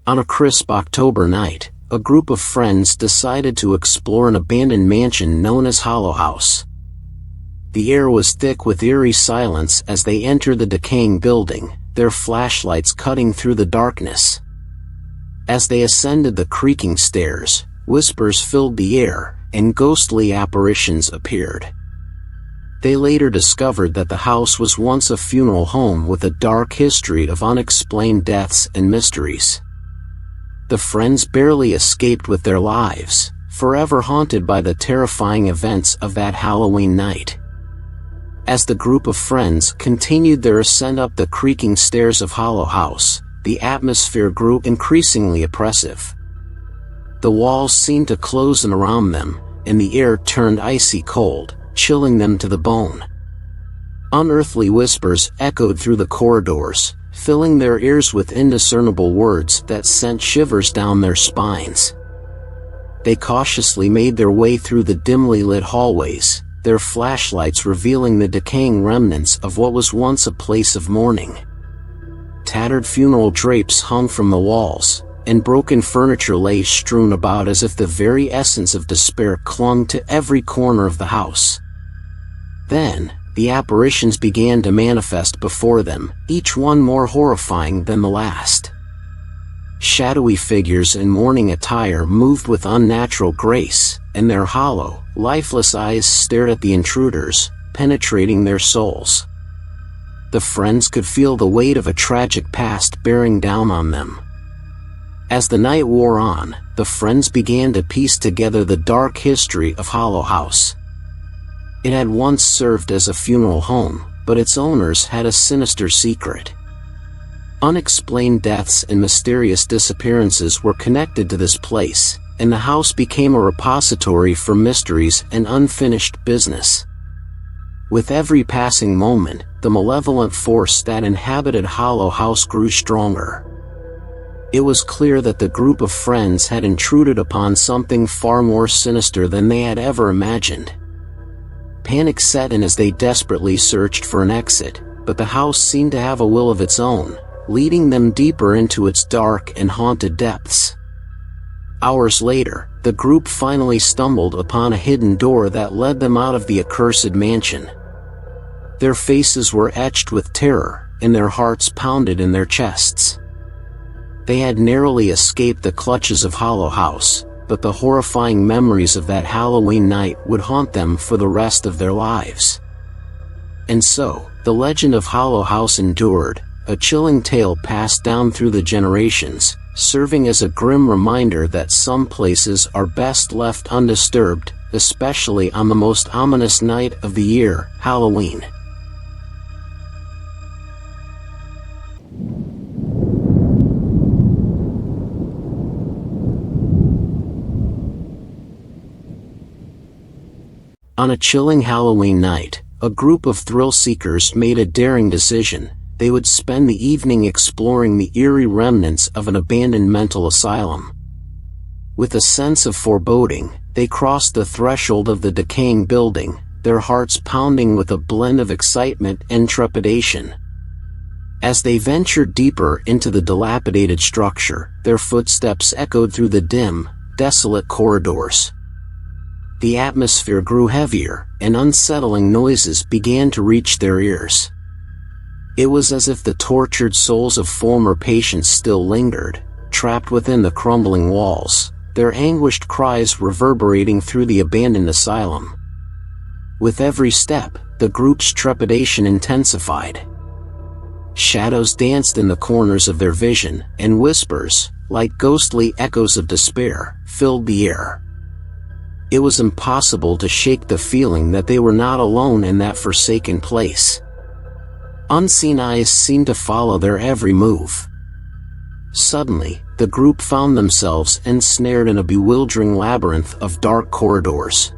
On a crisp October night, a group of friends decided to explore an abandoned mansion known as Hollow House. The air was thick with eerie silence as they entered the decaying building, their flashlights cutting through the darkness. As they ascended the creaking stairs, whispers filled the air, and ghostly apparitions appeared. They later discovered that the house was once a funeral home with a dark history of unexplained deaths and mysteries. The friends barely escaped with their lives, forever haunted by the terrifying events of that Halloween night. As the group of friends continued their ascent up the creaking stairs of Hollow House, the atmosphere grew increasingly oppressive. The walls seemed to close in around them, and the air turned icy cold, chilling them to the bone. Unearthly whispers echoed through the corridors, filling their ears with indiscernible words that sent shivers down their spines. They cautiously made their way through the dimly lit hallways, their flashlights revealing the decaying remnants of what was once a place of mourning. Tattered funeral drapes hung from the walls, and broken furniture lay strewn about as if the very essence of despair clung to every corner of the house. Then, the apparitions began to manifest before them, each one more horrifying than the last. Shadowy figures in mourning attire moved with unnatural grace, and their hollow, lifeless eyes stared at the intruders, penetrating their souls. The friends could feel the weight of a tragic past bearing down on them. As the night wore on, the friends began to piece together the dark history of Hollow House. It had once served as a funeral home, but its owners had a sinister secret. Unexplained deaths and mysterious disappearances were connected to this place, and the house became a repository for mysteries and unfinished business. With every passing moment, the malevolent force that inhabited Hollow House grew stronger. It was clear that the group of friends had intruded upon something far more sinister than they had ever imagined. Panic set in as they desperately searched for an exit, but the house seemed to have a will of its own, leading them deeper into its dark and haunted depths. Hours later, the group finally stumbled upon a hidden door that led them out of the accursed mansion. Their faces were etched with terror, and their hearts pounded in their chests. They had narrowly escaped the clutches of Hollow House, but the horrifying memories of that Halloween night would haunt them for the rest of their lives. And so, the legend of Hollow House endured, a chilling tale passed down through the generations, serving as a grim reminder that some places are best left undisturbed, especially on the most ominous night of the year, Halloween. On a chilling Halloween night, a group of thrill-seekers made a daring decision. They would spend the evening exploring the eerie remnants of an abandoned mental asylum. With a sense of foreboding, they crossed the threshold of the decaying building, their hearts pounding with a blend of excitement and trepidation. As they ventured deeper into the dilapidated structure, their footsteps echoed through the dim, desolate corridors. The atmosphere grew heavier, and unsettling noises began to reach their ears. It was as if the tortured souls of former patients still lingered, trapped within the crumbling walls, their anguished cries reverberating through the abandoned asylum. With every step, the group's trepidation intensified. Shadows danced in the corners of their vision, and whispers, like ghostly echoes of despair, filled the air. It was impossible to shake the feeling that they were not alone in that forsaken place. Unseen eyes seemed to follow their every move. Suddenly, the group found themselves ensnared in a bewildering labyrinth of dark corridors.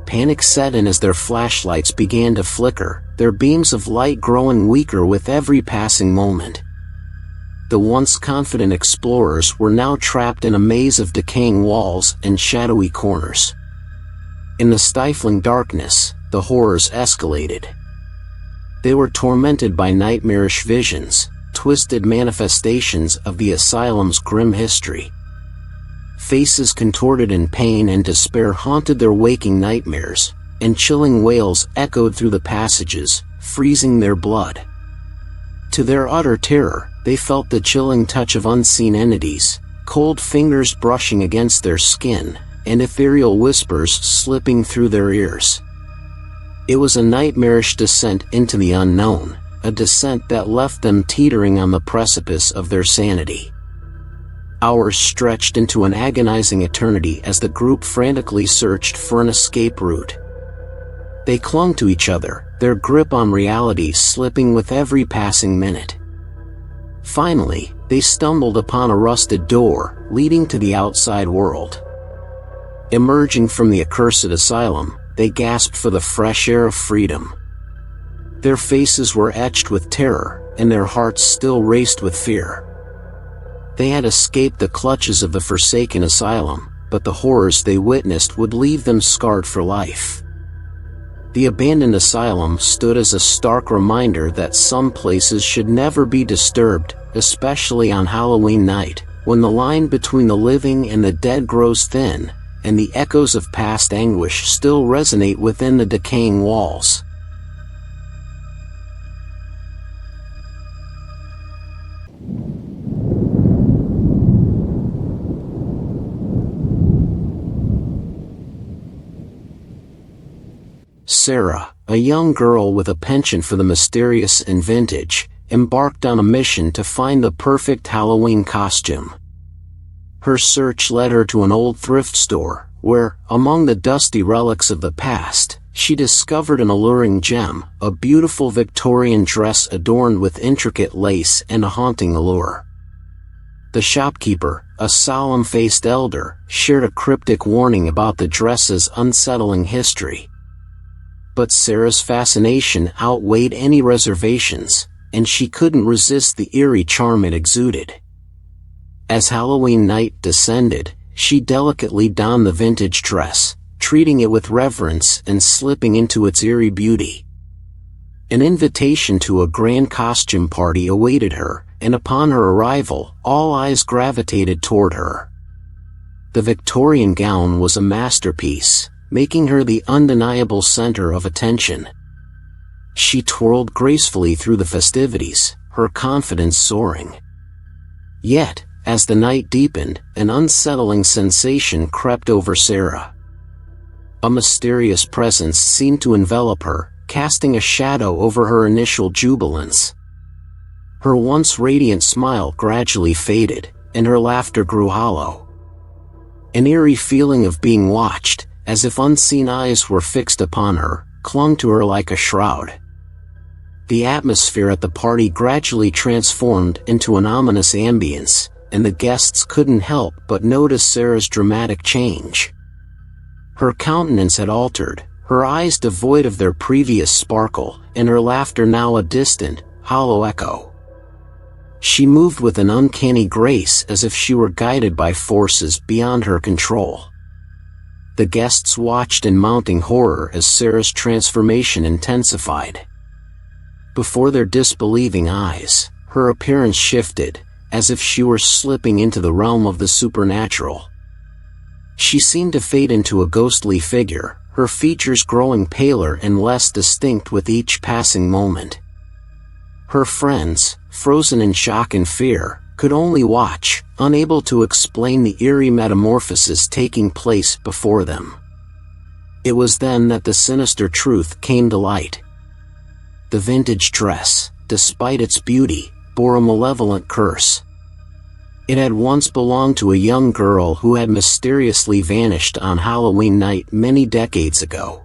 Panic set in as their flashlights began to flicker, their beams of light growing weaker with every passing moment. The once confident explorers were now trapped in a maze of decaying walls and shadowy corners. In the stifling darkness, the horrors escalated. They were tormented by nightmarish visions, twisted manifestations of the asylum's grim history. Faces contorted in pain and despair haunted their waking nightmares, and chilling wails echoed through the passages, freezing their blood. To their utter terror, they felt the chilling touch of unseen entities, cold fingers brushing against their skin, and ethereal whispers slipping through their ears. It was a nightmarish descent into the unknown, a descent that left them teetering on the precipice of their sanity. Hours stretched into an agonizing eternity as the group frantically searched for an escape route. They clung to each other, their grip on reality slipping with every passing minute. Finally, they stumbled upon a rusted door, leading to the outside world. Emerging from the accursed asylum, they gasped for the fresh air of freedom. Their faces were etched with terror, and their hearts still raced with fear. They had escaped the clutches of the forsaken asylum, but the horrors they witnessed would leave them scarred for life. The abandoned asylum stood as a stark reminder that some places should never be disturbed, especially on Halloween night, when the line between the living and the dead grows thin, and the echoes of past anguish still resonate within the decaying walls. Sarah, a young girl with a penchant for the mysterious and vintage, embarked on a mission to find the perfect Halloween costume. Her search led her to an old thrift store, where, among the dusty relics of the past, she discovered an alluring gem, a beautiful Victorian dress adorned with intricate lace and a haunting allure. The shopkeeper, a solemn-faced elder, shared a cryptic warning about the dress's unsettling history. But Sarah's fascination outweighed any reservations, and she couldn't resist the eerie charm it exuded. As Halloween night descended, she delicately donned the vintage dress, treating it with reverence and slipping into its eerie beauty. An invitation to a grand costume party awaited her, and upon her arrival, all eyes gravitated toward her. The Victorian gown was a masterpiece, making her the undeniable center of attention. She twirled gracefully through the festivities, her confidence soaring. Yet, as the night deepened, an unsettling sensation crept over Sarah. A mysterious presence seemed to envelop her, casting a shadow over her initial jubilance. Her once radiant smile gradually faded, and her laughter grew hollow. An eerie feeling of being watched, as if unseen eyes were fixed upon her, clung to her like a shroud. The atmosphere at the party gradually transformed into an ominous ambience, and the guests couldn't help but notice Sarah's dramatic change. Her countenance had altered, her eyes devoid of their previous sparkle, and her laughter now a distant, hollow echo. She moved with an uncanny grace as if she were guided by forces beyond her control. The guests watched in mounting horror as Sarah's transformation intensified. Before their disbelieving eyes, her appearance shifted, as if she were slipping into the realm of the supernatural. She seemed to fade into a ghostly figure, her features growing paler and less distinct with each passing moment. Her friends, frozen in shock and fear, could only watch, unable to explain the eerie metamorphosis taking place before them. It was then that the sinister truth came to light. The vintage dress, despite its beauty, bore a malevolent curse. It had once belonged to a young girl who had mysteriously vanished on Halloween night many decades ago.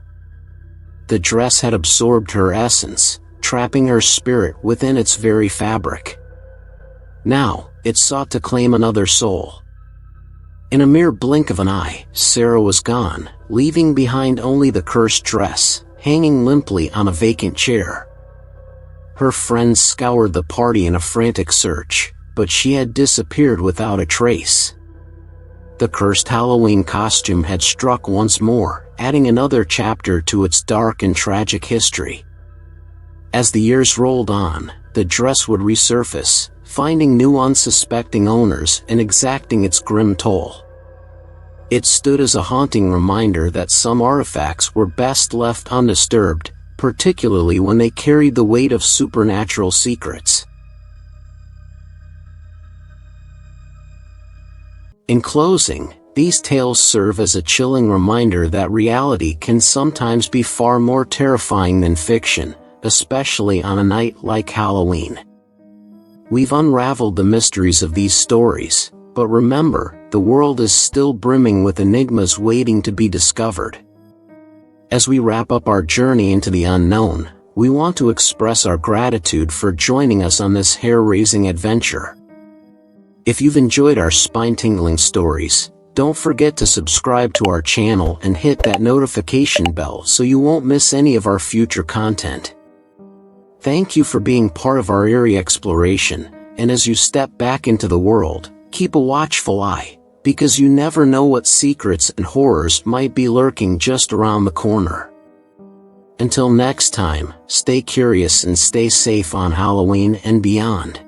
The dress had absorbed her essence, trapping her spirit within its very fabric. Now, it sought to claim another soul. In a mere blink of an eye, Sarah was gone, leaving behind only the cursed dress, hanging limply on a vacant chair. Her friends scoured the party in a frantic search, but she had disappeared without a trace. The cursed Halloween costume had struck once more, adding another chapter to its dark and tragic history. As the years rolled on, the dress would resurface, finding new unsuspecting owners and exacting its grim toll. It stood as a haunting reminder that some artifacts were best left undisturbed, particularly when they carried the weight of supernatural secrets. In closing, these tales serve as a chilling reminder that reality can sometimes be far more terrifying than fiction, especially on a night like Halloween. We've unraveled the mysteries of these stories, but remember, the world is still brimming with enigmas waiting to be discovered. As we wrap up our journey into the unknown, we want to express our gratitude for joining us on this hair-raising adventure. If you've enjoyed our spine-tingling stories, don't forget to subscribe to our channel and hit that notification bell so you won't miss any of our future content. Thank you for being part of our eerie exploration, and as you step back into the world, keep a watchful eye, because you never know what secrets and horrors might be lurking just around the corner. Until next time, stay curious and stay safe on Halloween and beyond.